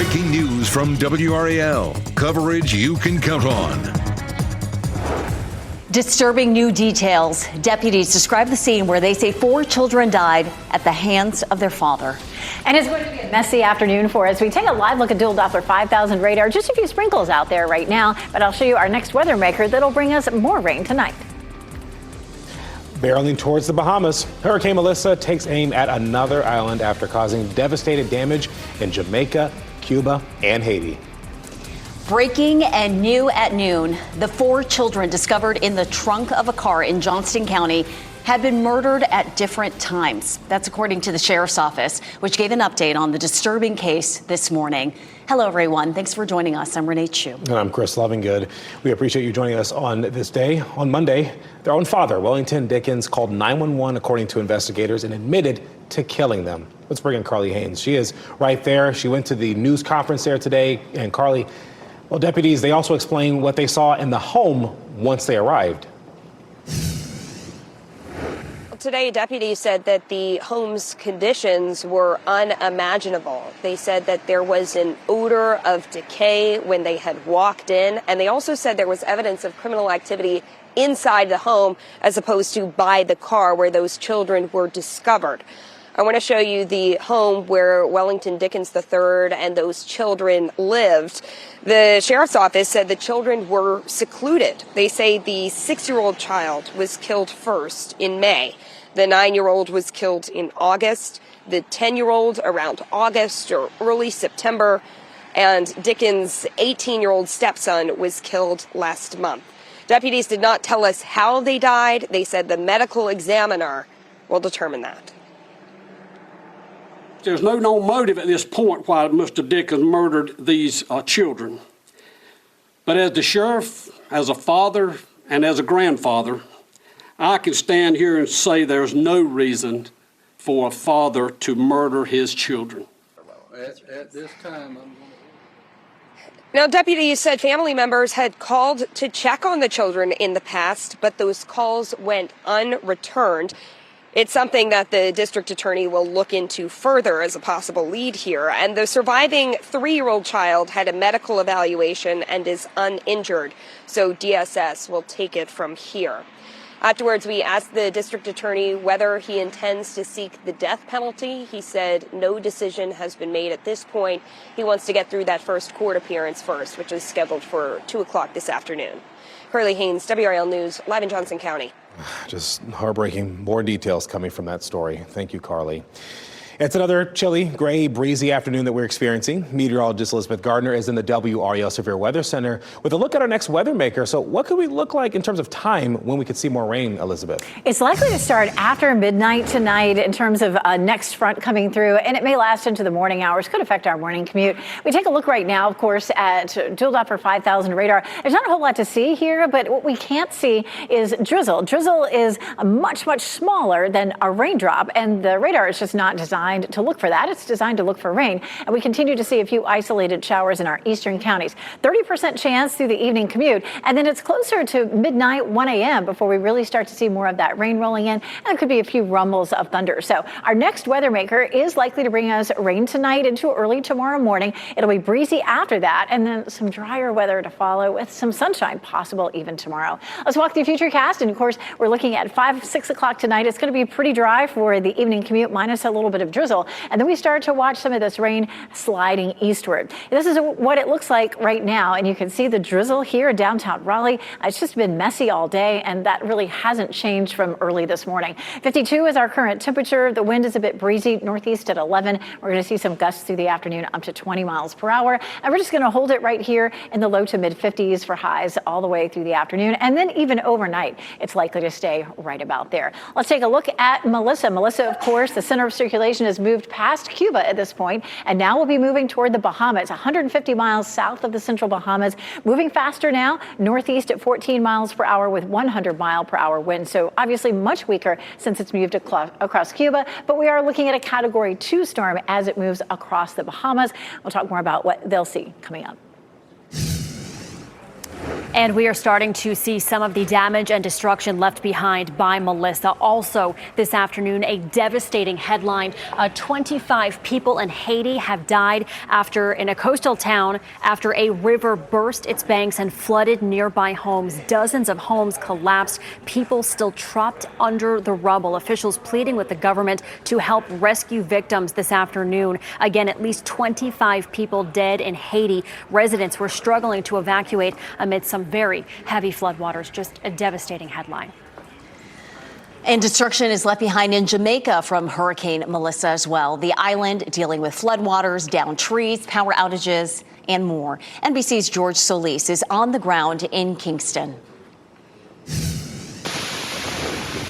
Breaking news from WRAL. Coverage you can count on. Disturbing new details. Deputies describe the scene where they say 4 children died at the hands of their father. And it's going to be a messy afternoon for us. We take a live look at dual Doppler 5000 radar. Just a few sprinkles out there right now, but I'll show you our next weather maker that'll bring us more rain tonight. Barreling towards the Bahamas, Hurricane Melissa takes aim at another island after causing devastating damage in Jamaica, Cuba, and Haiti. Breaking and new at noon, the 4 children discovered in the trunk of a car in Johnston County had been murdered at different times. That's according to the sheriff's office, which gave an update on the disturbing case this morning. Hello, everyone. Thanks for joining us. I'm Renee Chu. And I'm Chris Lovingood. We appreciate you joining us on this day. On Monday, their own father, Wellington Dickens, called 911 according to investigators and admitted to killing them. Let's bring in Carly Haynes. She is right there. She went to the news conference there today. And Carly, well, deputies, they also explain what they saw in the home once they arrived. Today, deputies said that the home's conditions were unimaginable. They said that there was an odor of decay when they had walked in, and they also said there was evidence of criminal activity inside the home as opposed to by the car where those children were discovered. I want to show you the home where Wellington Dickens III and those children lived. The sheriff's office said the children were secluded. They say the 6-year-old child was killed first in May. The 9-year-old was killed in August. The 10-year-old around August or early September. And Dickens' 18-year-old stepson was killed last month. Deputies did not tell us how they died. They said the medical examiner will determine that. There's no known motive at this point why Mr. Dickens murdered these children. But as the sheriff, as a father, and as a grandfather, I can stand here and say there's no reason for a father to murder his children. At this time, Now, deputies said family members had called to check on the children in the past, but those calls went unreturned. It's something that the district attorney will look into further as a possible lead here. And the surviving 3-year-old child had a medical evaluation and is uninjured. So DSS will take it from here. Afterwards, we asked the district attorney whether he intends to seek the death penalty. He said no decision has been made at this point. He wants to get through that first court appearance first, which is scheduled for 2 o'clock this afternoon. Carly Haynes, WRAL News, live in Johnson County. Just heartbreaking. More details coming from that story. Thank you, Carly. It's another chilly, gray, breezy afternoon that we're experiencing. Meteorologist Elizabeth Gardner is in the WRAL Severe Weather Center with a look at our next weather maker. So what could we look like in terms of time when we could see more rain, Elizabeth? It's likely to start after midnight tonight in terms of next front coming through, and it may last into the morning hours. Could affect our morning commute. We take a look right now, of course, at dual Doppler 5000 radar. There's not a whole lot to see here, but what we can't see is drizzle. Drizzle is much, much smaller than a raindrop, and the radar is just not designed to look for that. It's designed to look for rain, and we continue to see a few isolated showers in our eastern counties. 30% chance through the evening commute, and then it's closer to midnight, 1 a.m. before we really start to see more of that rain rolling in, and there could be a few rumbles of thunder. So our next weather maker is likely to bring us rain tonight into early tomorrow morning. It'll be breezy after that, and then some drier weather to follow with some sunshine possible even tomorrow. Let's walk through Futurecast, and of course, we're looking at 5, 6 o'clock tonight. It's going to be pretty dry for the evening commute, minus a little bit of drizzle. And then we start to watch some of this rain sliding eastward. This is what it looks like right now. And you can see the drizzle here in downtown Raleigh. It's just been messy all day, and that really hasn't changed from early this morning. 52 is our current temperature. The wind is a bit breezy, northeast at 11. We're going to see some gusts through the afternoon up to 20 miles per hour. And we're just going to hold it right here in the low to mid 50s for highs all the way through the afternoon. And then even overnight, it's likely to stay right about there. Let's take a look at Melissa. Melissa, of course, the center of circulation has moved past Cuba at this point, and now we'll be moving toward the Bahamas, 150 miles south of the central Bahamas, moving faster now, northeast at 14 miles per hour with 100 mile per hour winds. So obviously much weaker since it's moved across Cuba, but we are looking at a Category 2 storm as it moves across the Bahamas. We'll talk more about what they'll see coming up. And we are starting to see some of the damage and destruction left behind by Melissa. Also, this afternoon, a devastating headline. 25 people in Haiti have died in a coastal town after a river burst its banks and flooded nearby homes. Dozens of homes collapsed. People still trapped under the rubble. Officials pleading with the government to help rescue victims this afternoon. Again, at least 25 people dead in Haiti. Residents were struggling to evacuate amid some very heavy floodwaters. Just a devastating headline. And destruction is left behind in Jamaica from Hurricane Melissa as well. The island dealing with floodwaters, downed trees, power outages, and more. NBC's George Solis is on the ground in Kingston.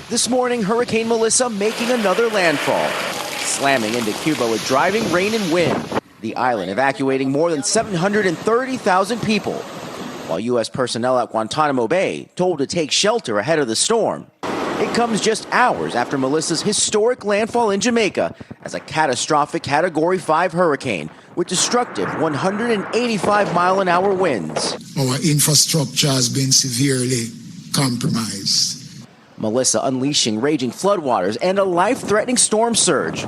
This morning, Hurricane Melissa making another landfall, slamming into Cuba with driving rain and wind. The island evacuating more than 730,000 people, while U.S. personnel at Guantanamo Bay told to take shelter ahead of the storm. It comes just hours after Melissa's historic landfall in Jamaica as a catastrophic Category 5 hurricane with destructive 185-mile-an-hour winds. Our infrastructure has been severely compromised. Melissa unleashing raging floodwaters and a life-threatening storm surge,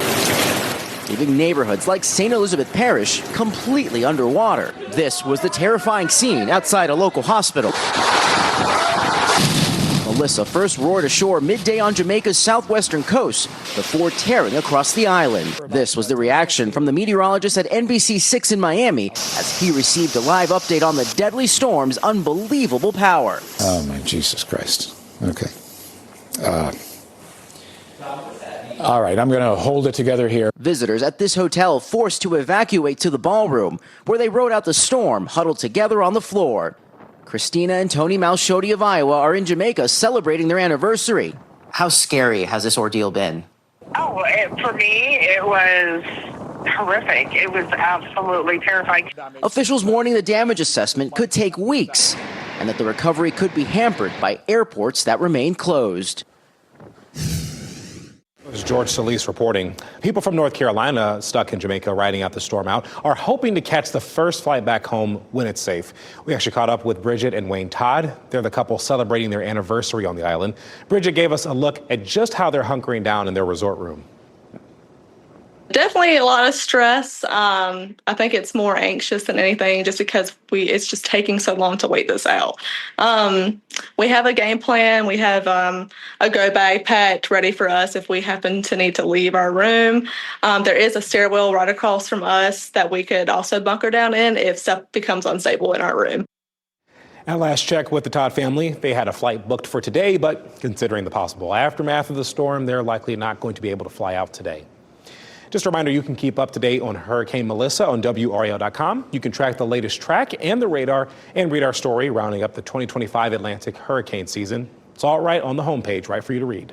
leaving neighborhoods like St. Elizabeth Parish completely underwater. This was the terrifying scene outside a local hospital. Melissa first roared ashore midday on Jamaica's southwestern coast before tearing across the island. This was the reaction from the meteorologist at NBC6 in Miami as he received a live update on the deadly storm's unbelievable power. Oh, my Jesus Christ. Okay. All right, I'm going to hold it together here. Visitors at this hotel forced to evacuate to the ballroom, where they rode out the storm, huddled together on the floor. Christina and Tony Malshodi of Iowa are in Jamaica celebrating their anniversary. How scary has this ordeal been? Oh, for me, it was horrific. It was absolutely terrifying. Officials warning the damage assessment could take weeks and that the recovery could be hampered by airports that remain closed. This is George Solis reporting. People from North Carolina stuck in Jamaica riding out the storm out are hoping to catch the first flight back home when it's safe. We actually caught up with Bridget and Wayne Todd. They're the couple celebrating their anniversary on the island. Bridget gave us a look at just how they're hunkering down in their resort room. Definitely a lot of stress. I think it's more anxious than anything just because it's just taking so long to wait this out. We have a game plan. We have a go bag packed ready for us if we happen to need to leave our room. There is a stairwell right across from us that we could also bunker down in if stuff becomes unstable in our room. At last check with the Todd family, they had a flight booked for today, but considering the possible aftermath of the storm, they're likely not going to be able to fly out today. Just a reminder, you can keep up to date on Hurricane Melissa on WRAL.com. You can track the latest track and the radar and read our story rounding up the 2025 Atlantic hurricane season. It's all right on the homepage, right for you to read.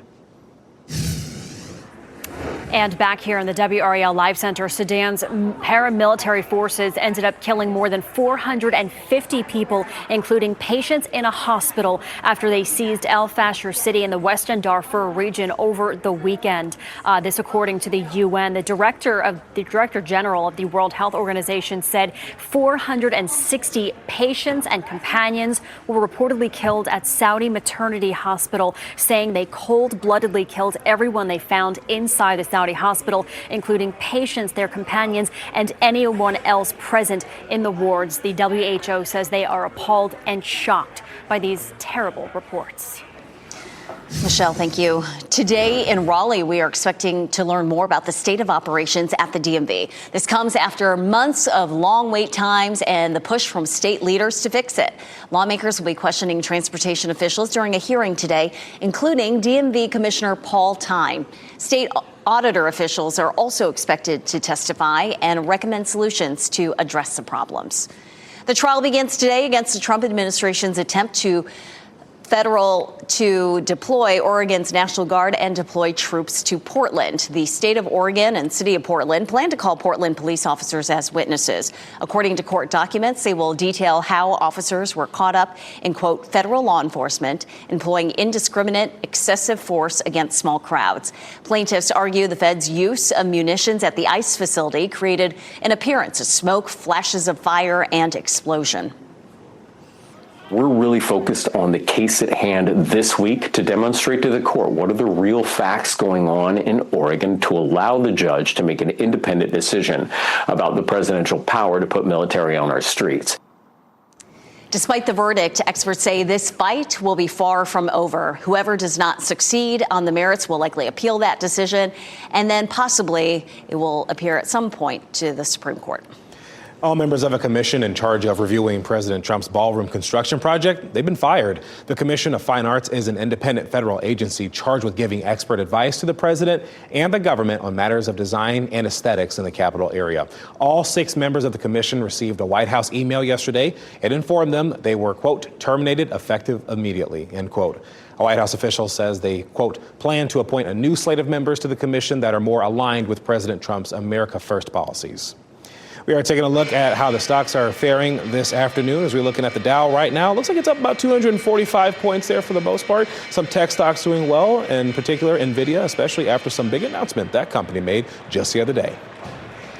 And back here in the WRAL Live Center, Sudan's paramilitary forces ended up killing more than 450 people, including patients in a hospital, after they seized El Fasher city in the western Darfur region over the weekend. This, according to the UN. The Director General of the World Health Organization said 460 patients and companions were reportedly killed at Saudi Maternity Hospital, saying they cold-bloodedly killed everyone they found inside the Saudi hospital, including patients, their companions, and anyone else present in the wards. The WHO says they are appalled and shocked by these terrible reports. Michelle, thank you. Today in Raleigh, we are expecting to learn more about the state of operations at the DMV. This comes after months of long wait times and the push from state leaders to fix it. Lawmakers will be questioning transportation officials during a hearing today, including DMV Commissioner Paul Tyne. State auditor officials are also expected to testify and recommend solutions to address the problems. The trial begins today against the Trump administration's attempt to deploy Oregon's National Guard and deploy troops to Portland. The state of Oregon and city of Portland plan to call Portland police officers as witnesses. According to court documents, they will detail how officers were caught up in, quote, federal law enforcement, employing indiscriminate, excessive force against small crowds. Plaintiffs argue the Fed's use of munitions at the ICE facility created an appearance of smoke, flashes of fire, and explosion. We're really focused on the case at hand this week to demonstrate to the court what are the real facts going on in Oregon to allow the judge to make an independent decision about the presidential power to put military on our streets. Despite the verdict, experts say this fight will be far from over. Whoever does not succeed on the merits will likely appeal that decision, and then possibly it will appear at some point to the Supreme Court. All members of a commission in charge of reviewing President Trump's ballroom construction project, they've been fired. The Commission of Fine Arts is an independent federal agency charged with giving expert advice to the president and the government on matters of design and aesthetics in the Capitol area. All 6 members of the commission received a White House email yesterday. It informed them they were, quote, terminated effective immediately, end quote. A White House official says they, quote, plan to appoint a new slate of members to the commission that are more aligned with President Trump's America First policies. We are taking a look at how the stocks are faring this afternoon as we're looking at the Dow right now. It looks like it's up about 245 points there for the most part. Some tech stocks doing well, in particular NVIDIA, especially after some big announcement that company made just the other day.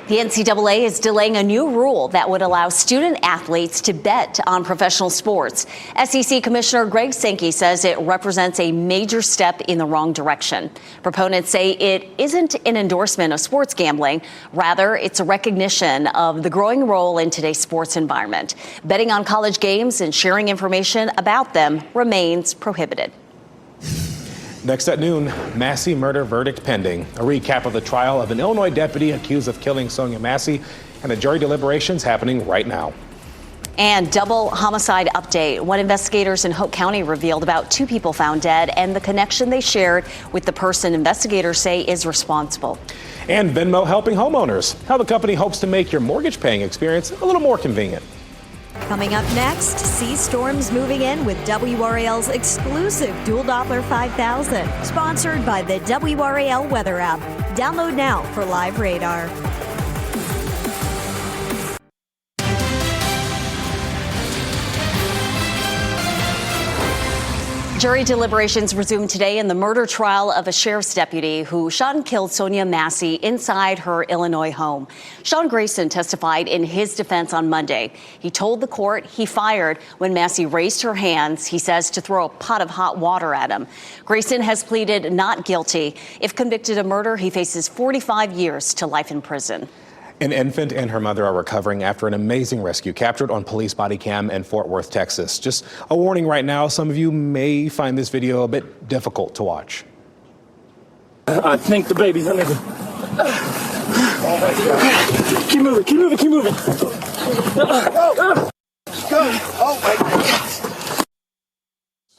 The NCAA is delaying a new rule that would allow student athletes to bet on professional sports. SEC Commissioner Greg Sankey says it represents a major step in the wrong direction. Proponents say it isn't an endorsement of sports gambling. Rather, it's a recognition of the growing role in today's sports environment. Betting on college games and sharing information about them remains prohibited. Next at noon, Massey murder verdict pending. A recap of the trial of an Illinois deputy accused of killing Sonia Massey, and the jury deliberations happening right now. And double homicide update. What investigators in Hope County revealed about 2 people found dead and the connection they shared with the person investigators say is responsible. And Venmo helping homeowners. How the company hopes to make your mortgage paying experience a little more convenient. Coming up next, see storms moving in with WRAL's exclusive Dual Doppler 5000, sponsored by the WRAL weather app. Download now for live radar. Jury deliberations resumed today in the murder trial of a sheriff's deputy who shot and killed Sonia Massey inside her Illinois home. Sean Grayson testified in his defense on Monday. He told the court he fired when Massey raised her hands, he says, to throw a pot of hot water at him. Grayson has pleaded not guilty. If convicted of murder, he faces 45 years to life in prison. An infant and her mother are recovering after an amazing rescue captured on police body cam in Fort Worth, Texas. Just a warning right now, some of you may find this video a bit difficult to watch. I think the baby's under the... Keep moving, keep moving, keep moving. Oh my God.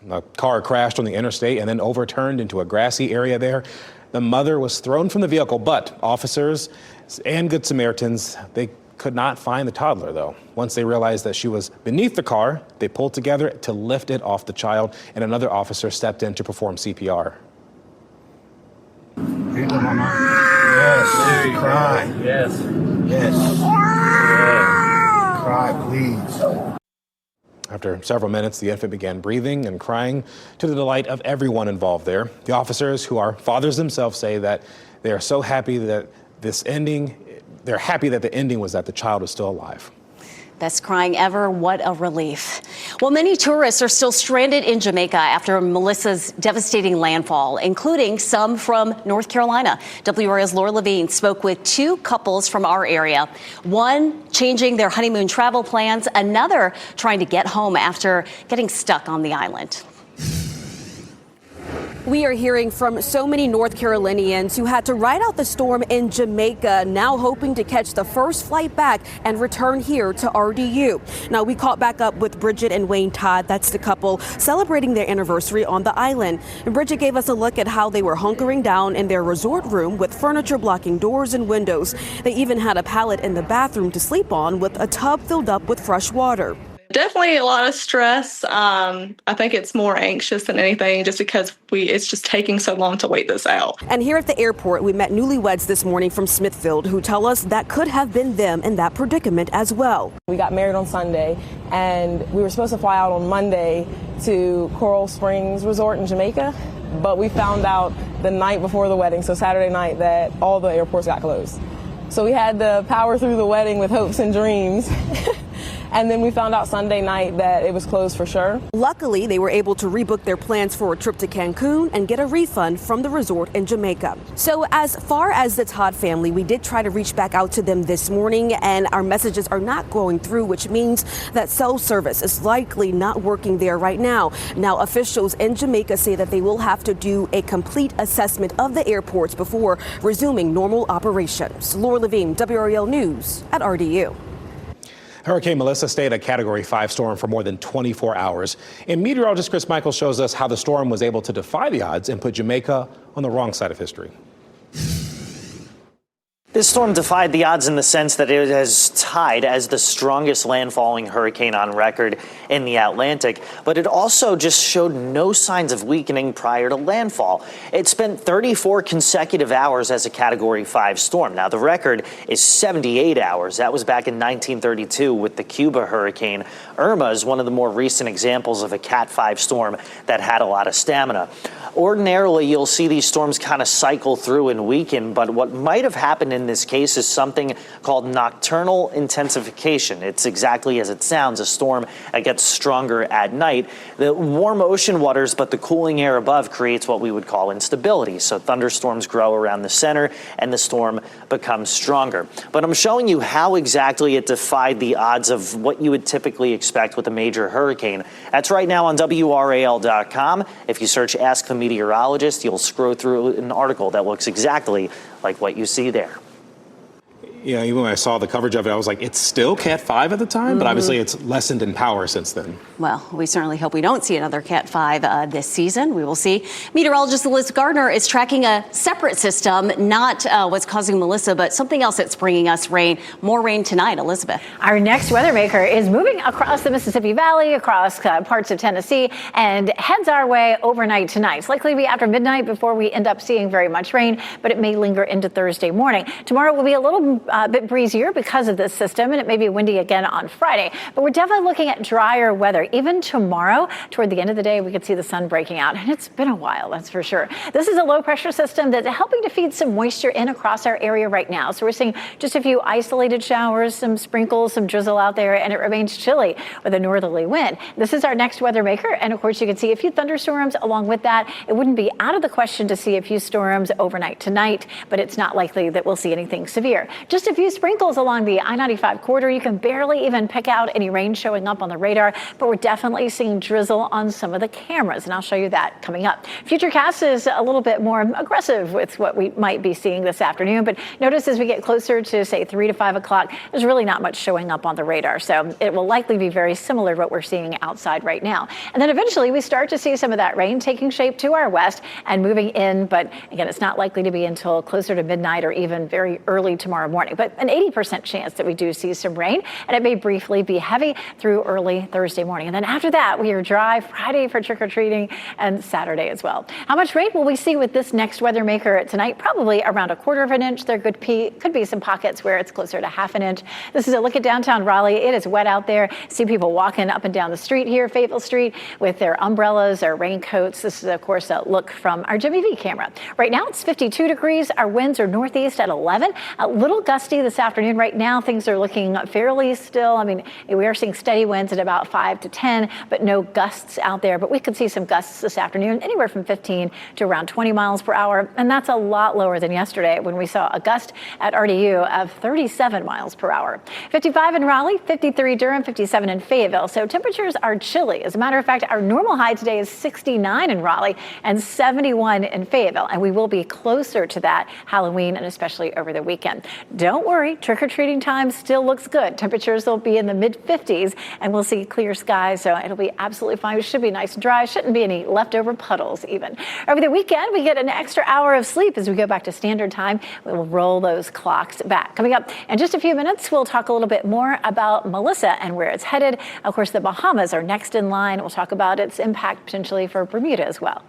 A car crashed on the interstate and then overturned into a grassy area there. The mother was thrown from the vehicle, but officers and Good Samaritans, they could not find the toddler, though. Once they realized that she was beneath the car, they pulled together to lift it off the child, and another officer stepped in to perform CPR. Yes. Cry. Yes. Yes. Cry, please. After several minutes, the infant began breathing and crying to the delight of everyone involved there. The officers, who are fathers themselves, say that they are so happy that they're happy that the ending was that the child was still alive. Best crying ever. What a relief. Well, many tourists are still stranded in Jamaica after Melissa's devastating landfall, including some from North Carolina. WRAL's Laura Levine spoke with 2 couples from our area, one changing their honeymoon travel plans, another trying to get home after getting stuck on the island. We are hearing from so many North Carolinians who had to ride out the storm in Jamaica, now hoping to catch the first flight back and return here to RDU. Now, we caught back up with Bridget and Wayne Todd. That's the couple celebrating their anniversary on the island. And Bridget gave us a look at how they were hunkering down in their resort room with furniture blocking doors and windows. They even had a pallet in the bathroom to sleep on with a tub filled up with fresh water. Definitely a lot of stress. I think it's more anxious than anything just because it's just taking so long to wait this out. And here at the airport, we met newlyweds this morning from Smithfield who tell us that could have been them in that predicament as well. We got married on Sunday and we were supposed to fly out on Monday to Coral Springs Resort in Jamaica, but we found out the night before the wedding, so Saturday night, that all the airports got closed. So we had to power through the wedding with hopes and dreams. And then we found out Sunday night that it was closed for sure. Luckily, they were able to rebook their plans for a trip to Cancun and get a refund from the resort in Jamaica. So as far as the Todd family, we did try to reach back out to them this morning, and our messages are not going through, which means that cell service is likely not working there right now. Now, officials in Jamaica say that they will have to do a complete assessment of the airports before resuming normal operations. Laura Levine, WRAL News at RDU. Hurricane Melissa stayed a Category 5 storm for more than 24 hours. And meteorologist Chris Michael shows us how the storm was able to defy the odds and put Jamaica on the wrong side of history. This storm defied the odds in the sense that it has tied as the strongest landfalling hurricane on record in the Atlantic, but it also just showed no signs of weakening prior to landfall. It spent 34 consecutive hours as a Category 5 storm. Now, the record is 78 hours. That was back in 1932 with the Cuba hurricane. Irma is one of the more recent examples of a Cat 5 storm that had a lot of stamina. Ordinarily, you'll see these storms kind of cycle through and weaken, but what might have happened in this case is something called nocturnal intensification. It's exactly as it sounds, a storm that gets stronger at night. The warm ocean waters, but the cooling air above creates what we would call instability. So thunderstorms grow around the center and the storm becomes stronger. But I'm showing you how exactly it defied the odds of what you would typically expect with a major hurricane. That's right now on WRAL.com. If you search Ask the Meteorologist, you'll scroll through an article that looks exactly like what you see there. Yeah, even when I saw the coverage of it, I was like, it's still Cat 5 at the time, but obviously it's lessened in power since then. Well, we certainly hope we don't see another Cat 5 this season. We will see. Meteorologist Elizabeth Gardner is tracking a separate system, not what's causing Melissa, but something else that's bringing us rain. More rain tonight, Elizabeth. Our next weather maker is moving across the Mississippi Valley, across parts of Tennessee, and heads our way overnight tonight. It's likely to be after midnight before we end up seeing very much rain, but it may linger into Thursday morning. Tomorrow will be a little bit breezier because of this system, and it may be windy again on Friday. But we're definitely looking at drier weather. Even tomorrow, toward the end of the day, we could see the sun breaking out, and it's been a while, that's for sure. This is a low-pressure system that's helping to feed some moisture in across our area right now. So we're seeing just a few isolated showers, some sprinkles, some drizzle out there, and it remains chilly with a northerly wind. This is our next weather maker, and of course, you can see a few thunderstorms along with that. It wouldn't be out of the question to see a few storms overnight tonight, but it's not likely that we'll see anything severe. Just a few sprinkles along the I-95 corridor. You can barely even pick out any rain showing up on the radar, but we're definitely seeing drizzle on some of the cameras, and I'll show you that coming up. Futurecast is a little bit more aggressive with what we might be seeing this afternoon, but notice as we get closer to, say, 3 to 5 o'clock, there's really not much showing up on the radar, so it will likely be very similar to what we're seeing outside right now. And then eventually we start to see some of that rain taking shape to our west and moving in, but again, it's not likely to be until closer to midnight or even very early tomorrow morning. But an 80% chance that we do see some rain, and it may briefly be heavy through early Thursday morning. And then after that, we are dry Friday for trick-or-treating and Saturday as well. How much rain will we see with this next weather maker tonight? Probably around 1/4 inch. There could be some pockets where it's closer to 1/2 inch. This is a look at downtown Raleigh. It is wet out there. See people walking up and down the street here, Fayetteville Street, with their umbrellas or raincoats. This is, of course, a look from our Jimmy V camera. Right now, it's 52 degrees. Our winds are northeast at 11. A little gusty this afternoon. Right now, things are looking fairly still. I mean, we are seeing steady winds at about 5 to 10, but no gusts out there. But we could see some gusts this afternoon, anywhere from 15 to around 20 miles per hour. And that's a lot lower than yesterday when we saw a gust at RDU of 37 miles per hour. 55 in Raleigh, 53 Durham, 57 in Fayetteville. So temperatures are chilly. As a matter of fact, our normal high today is 69 in Raleigh and 71 in Fayetteville. And we will be closer to that Halloween and especially over the weekend. Don't worry, trick-or-treating time still looks good. Temperatures will be in the mid-50s and we'll see clear skies, so it'll be absolutely fine. It should be nice and dry. Shouldn't be any leftover puddles even. Over the weekend, we get an extra hour of sleep as we go back to standard time. We will roll those clocks back. Coming up in just a few minutes, we'll talk a little bit more about Melissa and where it's headed. Of course, the Bahamas are next in line. We'll talk about its impact potentially for Bermuda as well.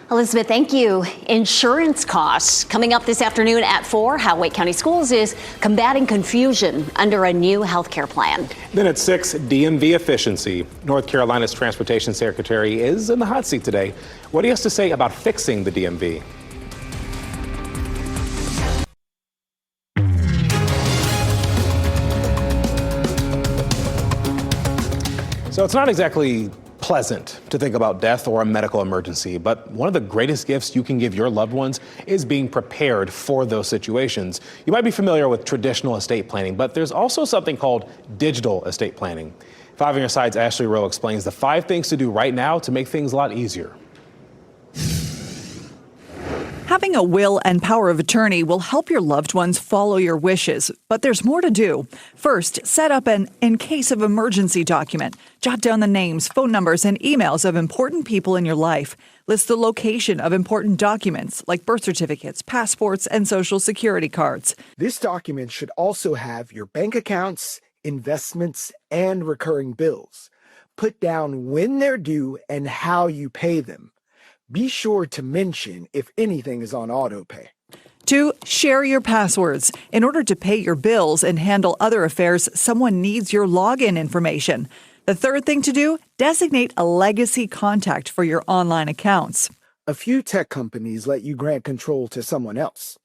Elizabeth, thank you. Insurance costs coming up this afternoon at 4. How Wake County Schools is combating confusion under a new health care plan. Then at 6, DMV efficiency. North Carolina's Transportation Secretary is in the hot seat today. What he has to say about fixing the DMV. So it's not exactly pleasant to think about death or a medical emergency, but one of the greatest gifts you can give your loved ones is being prepared for those situations. You might be familiar with traditional estate planning, but there's also something called digital estate planning. 5 on your side's Ashley Rowe explains the 5 things to do right now to make things a lot easier. Having a will and power of attorney will help your loved ones follow your wishes, but there's more to do. First, set up an in case of emergency document. Jot down the names, phone numbers, and emails of important people in your life. List the location of important documents like birth certificates, passports, and social security cards. This document should also have your bank accounts, investments, and recurring bills. Put down when they're due and how you pay them. Be sure to mention if anything is on auto pay. 2, share your passwords. In order to pay your bills and handle other affairs, someone needs your login information. The third thing to do, designate a legacy contact for your online accounts. A few tech companies let you grant control to someone else.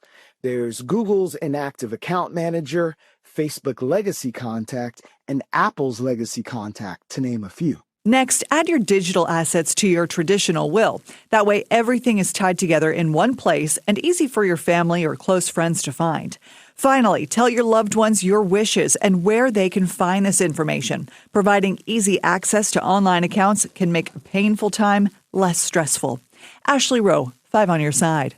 There's Google's Inactive Account Manager, Facebook Legacy Contact, and Apple's Legacy Contact, to name a few. Next, add your digital assets to your traditional will. That way, everything is tied together in one place and easy for your family or close friends to find. Finally, tell your loved ones your wishes and where they can find this information. Providing easy access to online accounts can make a painful time less stressful. Ashley Rowe, 5 on your side.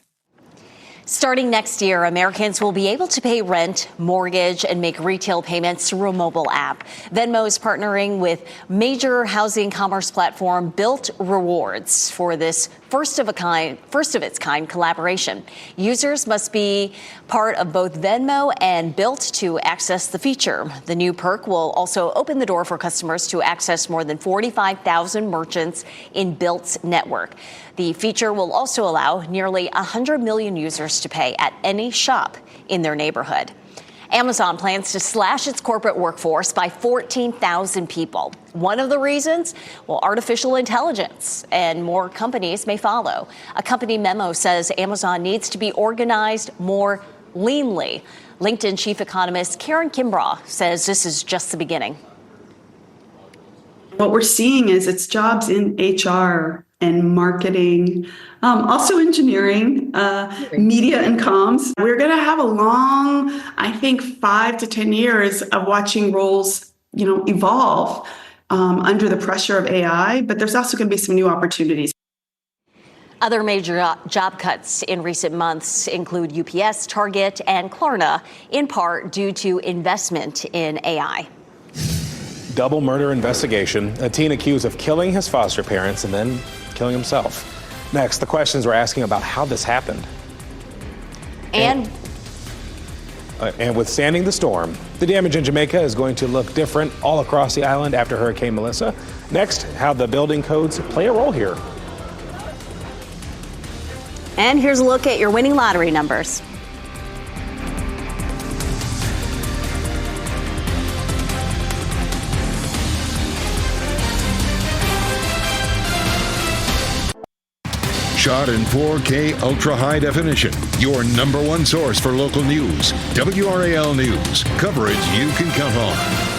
Starting next year, Americans will be able to pay rent, mortgage, and make retail payments through a mobile app. Venmo is partnering with major housing commerce platform Built Rewards for this first of its kind collaboration. Users must be part of both Venmo and Built to access the feature. The new perk will also open the door for customers to access more than 45,000 merchants in Built's network. The feature will also allow nearly 100 million users to pay at any shop in their neighborhood. Amazon plans to slash its corporate workforce by 14,000 people. One of the reasons? Well, artificial intelligence, and more companies may follow. A company memo says Amazon needs to be organized more leanly. LinkedIn chief economist Karen Kimbrough says this is just the beginning. What we're seeing is it's jobs in HR and marketing, also engineering, media and comms. We're going to have a long, I think, 5 to 10 years of watching roles, evolve under the pressure of AI, but there's also going to be some new opportunities. Other major job cuts in recent months include UPS, Target, and Klarna, in part due to investment in AI. Double murder investigation. A teen accused of killing his foster parents and then killing himself. Next, the questions we're asking about how this happened. And withstanding the storm, the damage in Jamaica is going to look different all across the island after Hurricane Melissa. Next, how the building codes play a role here. And here's a look at your winning lottery numbers. Shot in 4K ultra high definition. Your number one source for local news. WRAL News. Coverage you can count on.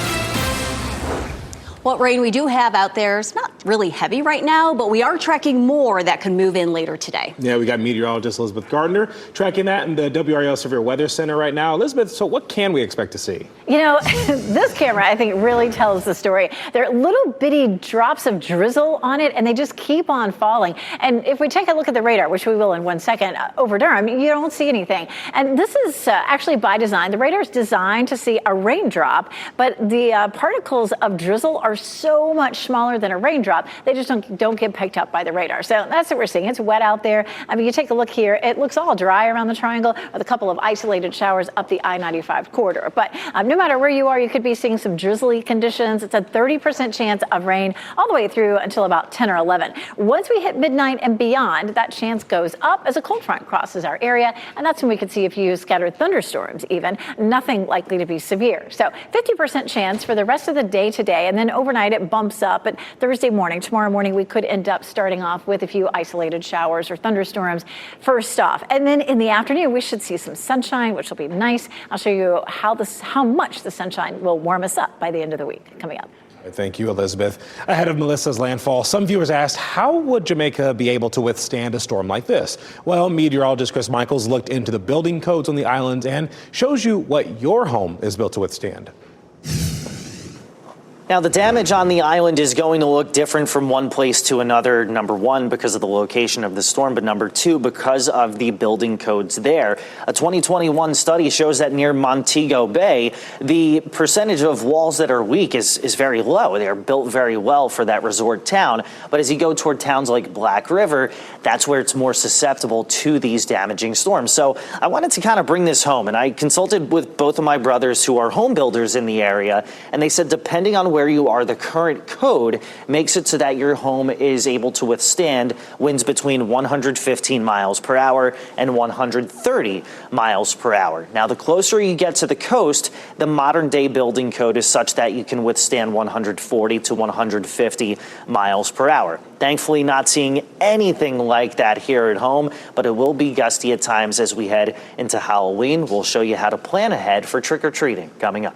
What rain we do have out there is not really heavy right now, but we are tracking more that could move in later today. Yeah, we got meteorologist Elizabeth Gardner tracking that in the WRAL Severe Weather Center right now. Elizabeth, so what can we expect to see? This camera, I think, really tells the story. There are little bitty drops of drizzle on it, and they just keep on falling. And if we take a look at the radar, which we will in 1 second, over Durham, you don't see anything. And this is actually by design. The radar is designed to see a raindrop, but the particles of drizzle are so much smaller than a raindrop, they just don't get picked up by the radar. So that's what we're seeing. It's wet out there. I mean, you take a look here, it looks all dry around the triangle with a couple of isolated showers up the I-95 corridor. But no matter where you are, you could be seeing some drizzly conditions. It's a 30% chance of rain all the way through until about 10 or 11. Once we hit midnight and beyond, that chance goes up as a cold front crosses our area, and that's when we could see a few scattered thunderstorms even. Nothing likely to be severe. So 50% chance for the rest of the day today, and then overnight it bumps up. But Thursday morning, tomorrow morning, we could end up starting off with a few isolated showers or thunderstorms first off. And then in the afternoon, we should see some sunshine, which will be nice. I'll show you how much the sunshine will warm us up by the end of the week coming up. Thank you, Elizabeth. Ahead of Melissa's landfall, some viewers asked, how would Jamaica be able to withstand a storm like this? Well, meteorologist Chris Michaels looked into the building codes on the island and shows you what your home is built to withstand. Now, the damage on the island is going to look different from one place to another, number one, because of the location of the storm, but number two, because of the building codes there. A 2021 study shows that near Montego Bay, the percentage of walls that are weak is very low. They are built very well for that resort town. But as you go toward towns like Black River, that's where it's more susceptible to these damaging storms. So I wanted to kind of bring this home, and I consulted with both of my brothers who are home builders in the area, and they said depending on where you are, the current code makes it so that your home is able to withstand winds between 115 miles per hour and 130 miles per hour. Now, the closer you get to the coast, the modern day building code is such that you can withstand 140 to 150 miles per hour. Thankfully, not seeing anything like that here at home, but it will be gusty at times as we head into Halloween. We'll show you how to plan ahead for trick-or-treating coming up.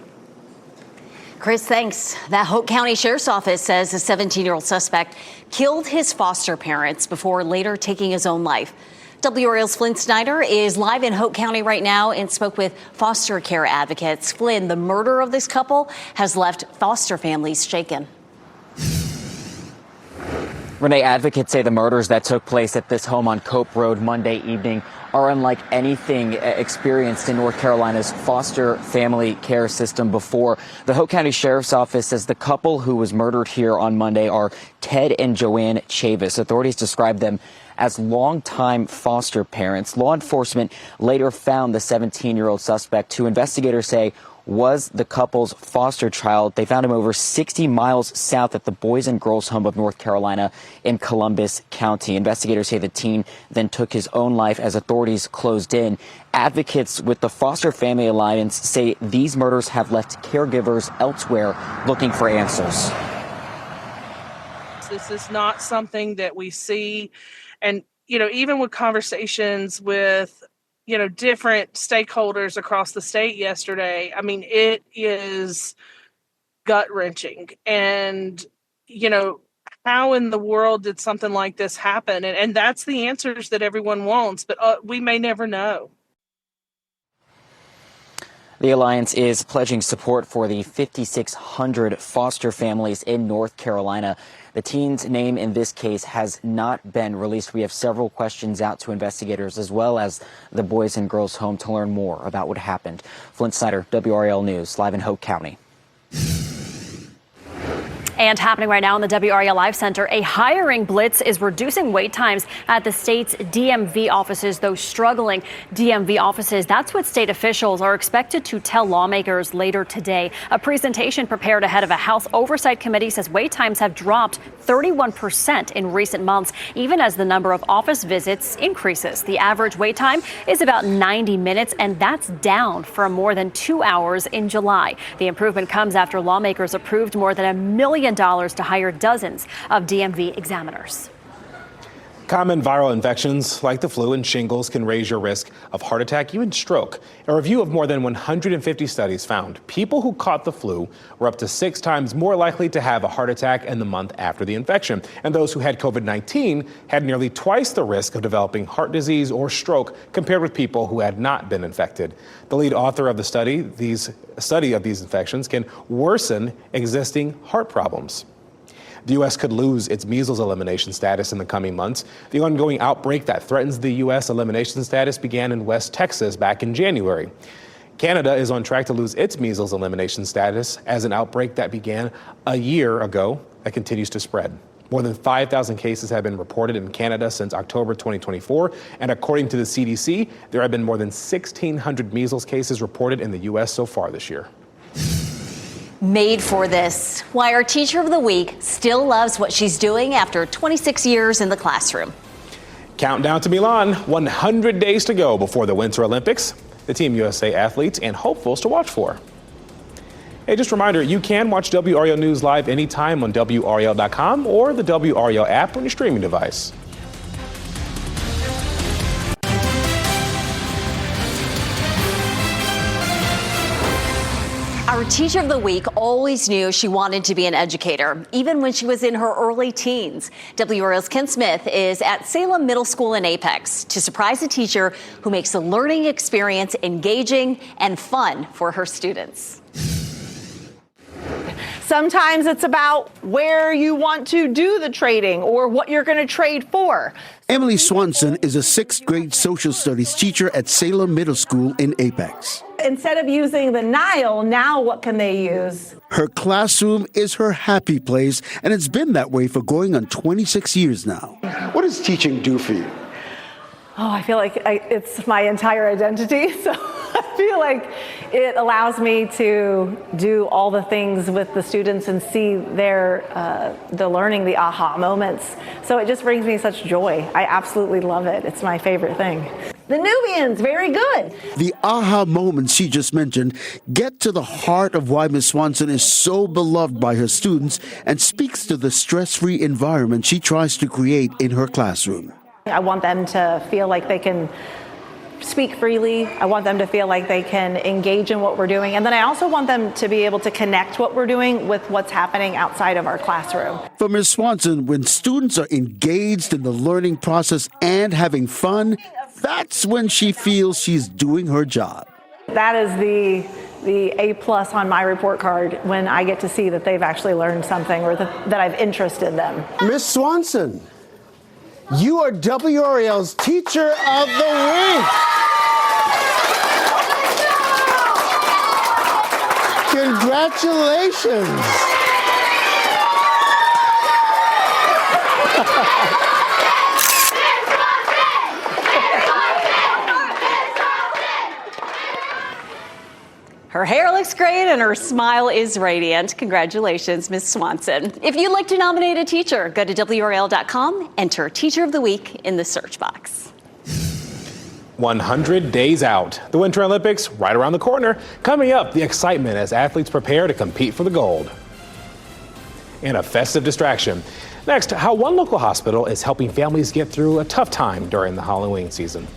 Chris, thanks. The Hope County Sheriff's Office says a 17-year-old suspect killed his foster parents before later taking his own life. WRAL's Flynn Snyder is live in Hope County right now and spoke with foster care advocates. Flynn, the murder of this couple has left foster families shaken. Renee, advocates say the murders that took place at this home on Cope Road Monday evening are unlike anything experienced in North Carolina's foster family care system before. The Hope County Sheriff's Office says the couple who was murdered here on Monday are Ted and Joanne Chavis. Authorities describe them as longtime foster parents. Law enforcement later found the 17-year-old suspect, who investigators say was the couple's foster child. They found him over 60 miles south at the Boys and Girls Home of North Carolina in Columbus County. Investigators say the teen then took his own life as authorities closed in. Advocates with the Foster Family Alliance say these murders have left caregivers elsewhere looking for answers. This is not something that we see. And, even with conversations with different stakeholders across the state yesterday, it is gut-wrenching. And, how in the world did something like this happen? And that's the answers that everyone wants, but we may never know. The Alliance is pledging support for the 5,600 foster families in North Carolina. The teen's name in this case has not been released. We have several questions out to investigators as well as the Boys and Girls Home to learn more about what happened. Flint Snyder, WRAL News, live in Hope County. And happening right now in the WRAL Live Center, a hiring blitz is reducing wait times at the state's DMV offices, those struggling DMV offices. That's what state officials are expected to tell lawmakers later today. A presentation prepared ahead of a House Oversight Committee says wait times have dropped 31% in recent months, even as the number of office visits increases. The average wait time is about 90 minutes, and that's down from more than 2 hours in July. The improvement comes after lawmakers approved more than $1 million to hire dozens of DMV examiners. Common viral infections like the flu and shingles can raise your risk of heart attack, even stroke. A review of more than 150 studies found people who caught the flu were up to 6 times more likely to have a heart attack in the month after the infection. And those who had COVID-19 had nearly twice the risk of developing heart disease or stroke compared with people who had not been infected. The lead author of the study of these infections can worsen existing heart problems. The U.S. could lose its measles elimination status in the coming months. The ongoing outbreak that threatens the U.S. elimination status began in West Texas back in January. Canada is on track to lose its measles elimination status as an outbreak that began a year ago that continues to spread. More than 5,000 cases have been reported in Canada since October 2024, and according to the CDC, there have been more than 1,600 measles cases reported in the U.S. so far this year. Made for this. Why our Teacher of the Week still loves what she's doing after 26 years in the classroom. Countdown to Milan, 100 days to go before the Winter Olympics. The Team USA athletes and hopefuls to watch for. Hey, just a reminder, you can watch WRAL News live anytime on WRAL.com or the WRAL app on your streaming device. Our Teacher of the Week always knew she wanted to be an educator, even when she was in her early teens. WRAL's Ken Smith is at Salem Middle School in Apex to surprise a teacher who makes the learning experience engaging and fun for her students. Sometimes it's about where you want to do the trading or what you're going to trade for. Emily Swanson is a 6th grade social studies teacher at Salem Middle School in Apex. Instead of using the Nile, now what can they use? Her classroom is her happy place, and it's been that way for going on 26 years now. What does teaching do for you? Oh, I feel like it's my entire identity. So I feel like it allows me to do all the things with the students and see the learning, the aha moments. So it just brings me such joy. I absolutely love it. It's my favorite thing. The Nubians, very good. The aha moments she just mentioned get to the heart of why Ms. Swanson is so beloved by her students and speaks to the stress-free environment she tries to create in her classroom. I want them to feel like they can speak freely. I want them to feel like they can engage in what we're doing. And then I also want them to be able to connect what we're doing with what's happening outside of our classroom. For Ms. Swanson, when students are engaged in the learning process and having fun, that's when she feels she's doing her job. That is the A+ on my report card, when I get to see that they've actually learned something or that I've interested them. Ms. Swanson, you are WRAL's Teacher of the Week. Congratulations. Her hair looks great and her smile is radiant. Congratulations, Ms. Swanson. If you'd like to nominate a teacher, go to WRAL.com, enter Teacher of the Week in the search box. 100 days out. The Winter Olympics right around the corner. Coming up, the excitement as athletes prepare to compete for the gold. And a festive distraction. Next, how one local hospital is helping families get through a tough time during the Halloween season.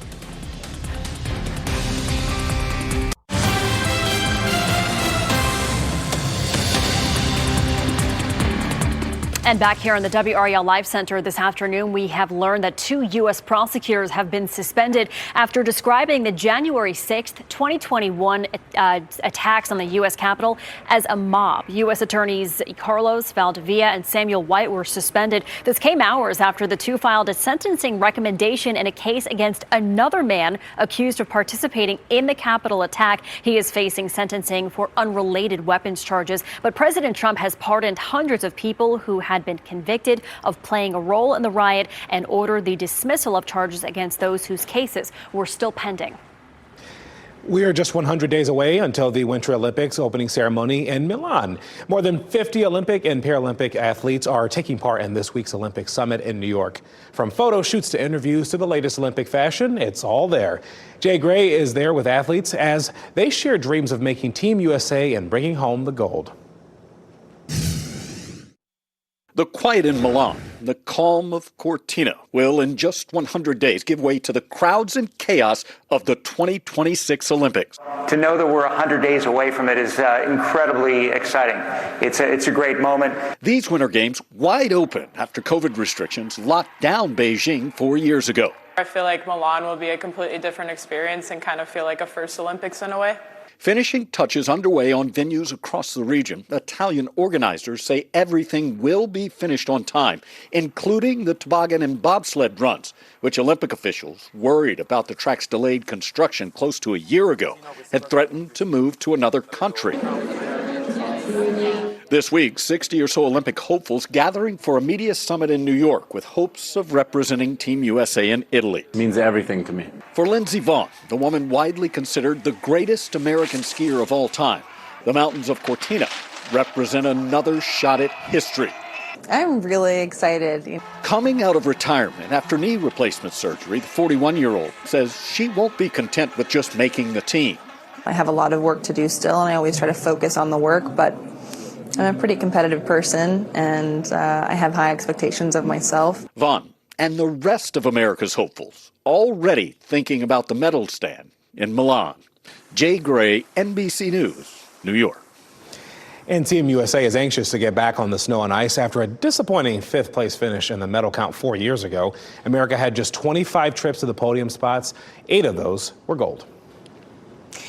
And back here in the WRAL Live Center this afternoon, we have learned that 2 U.S. prosecutors have been suspended after describing the January 6th, 2021 attacks on the U.S. Capitol as a mob. U.S. attorneys Carlos Valdivia and Samuel White were suspended. This came hours after the two filed a sentencing recommendation in a case against another man accused of participating in the Capitol attack. He is facing sentencing for unrelated weapons charges. But President Trump has pardoned hundreds of people who had been convicted of playing a role in the riot and ordered the dismissal of charges against those whose cases were still pending. We are just 100 days away until the Winter Olympics opening ceremony in Milan. More than 50 Olympic and Paralympic athletes are taking part in this week's Olympic Summit in New York. From photo shoots to interviews to the latest Olympic fashion, it's all there. Jay Gray is there with athletes as they share dreams of making Team USA and bringing home the gold. The quiet in Milan, the calm of Cortina will in just 100 days give way to the crowds and chaos of the 2026 Olympics. To know that we're 100 days away from it is incredibly exciting. It's a great moment. These Winter Games wide open after COVID restrictions locked down Beijing 4 years ago. I feel like Milan will be a completely different experience and kind of feel like a first Olympics in a way. Finishing touches underway on venues across the region. Italian organizers say everything will be finished on time, including the toboggan and bobsled runs, which Olympic officials, worried about the track's delayed construction close to a year ago, had threatened to move to another country. This week, 60 or so Olympic hopefuls gathering for a media summit in New York with hopes of representing Team USA in Italy. It means everything to me. For Lindsey Vonn, the woman widely considered the greatest American skier of all time, the mountains of Cortina represent another shot at history. I'm really excited. Coming out of retirement after knee replacement surgery, the 41-year-old says she won't be content with just making the team. I have a lot of work to do still, and I always try to focus on the work, but I'm a pretty competitive person, and I have high expectations of myself. Vonn and the rest of America's hopefuls already thinking about the medal stand in Milan. Jay Gray, NBC News, New York. And Team USA is anxious to get back on the snow and ice after a disappointing fifth-place finish in the medal count 4 years ago. America had just 25 trips to the podium spots. 8 of those were gold.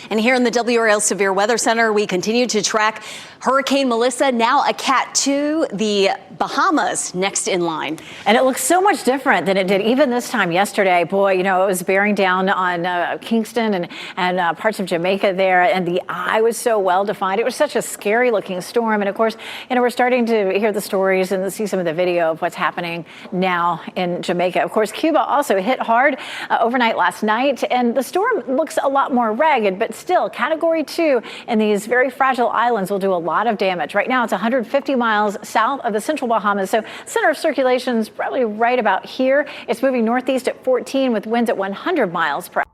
And here in the WRAL Severe Weather Center, we continue to track Hurricane Melissa, now a Cat 2, the Bahamas next in line. And it looks so much different than it did even this time yesterday. Boy, you know, it was bearing down on Kingston and parts of Jamaica there, and the eye was so well defined. It was such a scary looking storm. And of course, you know, we're starting to hear the stories and see some of the video of what's happening now in Jamaica. Of course, Cuba also hit hard overnight last night, and the storm looks a lot more ragged, but still Category 2 in these very fragile islands will do a lot of damage. Right now, it's 150 miles south of the central Bahamas, so center of circulation is probably right about here. It's moving northeast at 14 with winds at 100 miles per hour.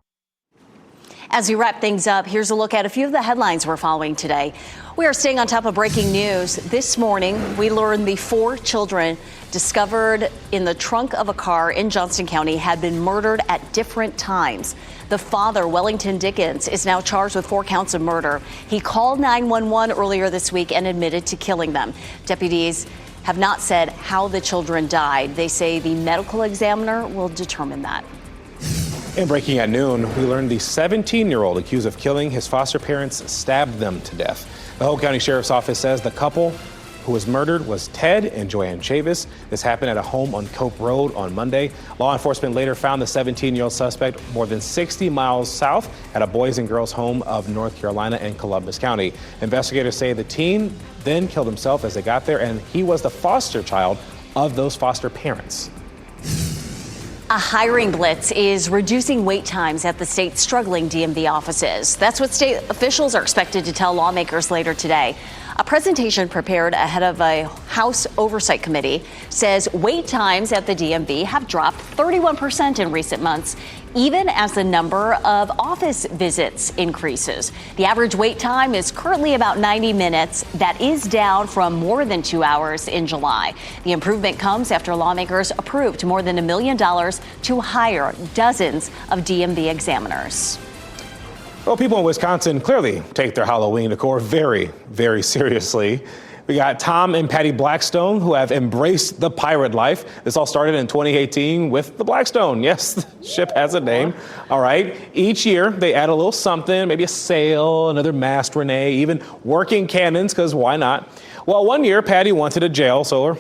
As we wrap things up, here's a look at a few of the headlines we're following today. We are staying on top of breaking news. This morning, we learned the 4 children discovered in the trunk of a car in Johnston County had been murdered at different times. The father, Wellington Dickens, is now charged with 4 counts of murder. He called 911 earlier this week and admitted to killing them. Deputies have not said how the children died. They say the medical examiner will determine that. And breaking at noon, we learned the 17-year-old accused of killing his foster parents stabbed them to death. The Hope County Sheriff's Office says the couple who was murdered was Ted and Joanne Chavis. This happened at a home on Cope Road on Monday. Law enforcement later found the 17-year-old suspect more than 60 miles south at a boys and girls home of North Carolina and Columbus County. Investigators say the teen then killed himself as they got there, and he was the foster child of those foster parents. A hiring blitz is reducing wait times at the state's struggling DMV offices. That's what state officials are expected to tell lawmakers later today. A presentation prepared ahead of a House Oversight Committee says wait times at the DMV have dropped 31% in recent months, even as the number of office visits increases. The average wait time is currently about 90 minutes. That is down from more than 2 hours in July. The improvement comes after lawmakers approved more than $1 million to hire dozens of DMV examiners. Well, people in Wisconsin clearly take their Halloween decor very, very seriously. We got Tom and Patty Blackstone, who have embraced the pirate life. This all started in 2018 with the Blackstone. Yes, the ship has a name. All right. Each year, they add a little something, maybe a sail, another mast, Renee, even working cannons, because why not? Well, one year, Patty wanted a jail, so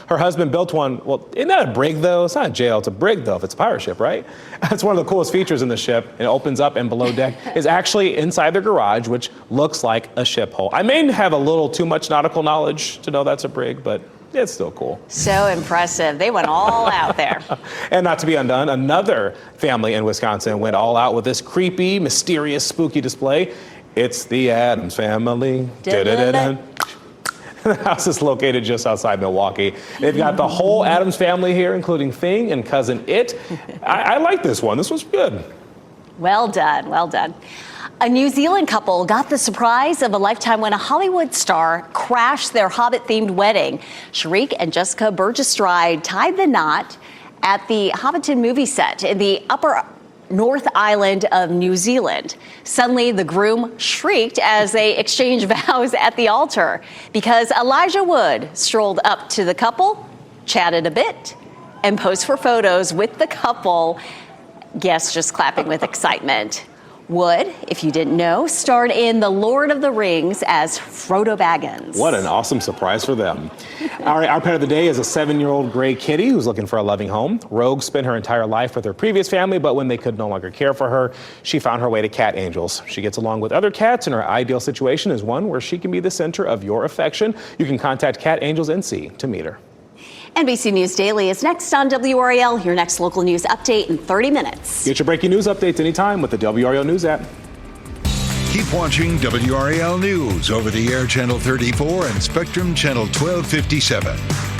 her husband built one. Well, isn't that a brig, though? It's not a jail. It's a brig, though, if it's a pirate ship, right? That's one of the coolest features in the ship. It opens up, and below deck is actually inside their garage, which looks like a ship hull. I may have a little too much nautical knowledge to know that's a brig, but it's still cool. So impressive. They went all out there. And not to be undone, another family in Wisconsin went all out with this creepy, mysterious, spooky display. It's the Addams Family. Da-da-da-da. The house is located just outside Milwaukee. They've got the whole Addams family here, including Thing and cousin It. I like this one. This was good. Well done. Well done. A New Zealand couple got the surprise of a lifetime when a Hollywood star crashed their Hobbit-themed wedding. Sharik and Jessica Burgess-Stride tied the knot at the Hobbiton movie set in the upper North Island of New Zealand. Suddenly, the groom shrieked as they exchanged vows at the altar because Elijah Wood strolled up to the couple, chatted a bit, and posed for photos with the couple. Guests just clapping with excitement. Wood, if you didn't know, starred in The Lord of the Rings as Frodo Baggins. What an awesome surprise for them. All right, our pet of the day is a 7-year-old gray kitty who's looking for a loving home. Rogue spent her entire life with her previous family, but when they could no longer care for her, she found her way to Cat Angels. She gets along with other cats, and her ideal situation is one where she can be the center of your affection. You can contact Cat Angels NC to meet her. NBC News Daily is next on WRAL, your next local news update in 30 minutes. Get your breaking news updates anytime with the WRAL News app. Keep watching WRAL News over the air channel 34 and Spectrum channel 1257.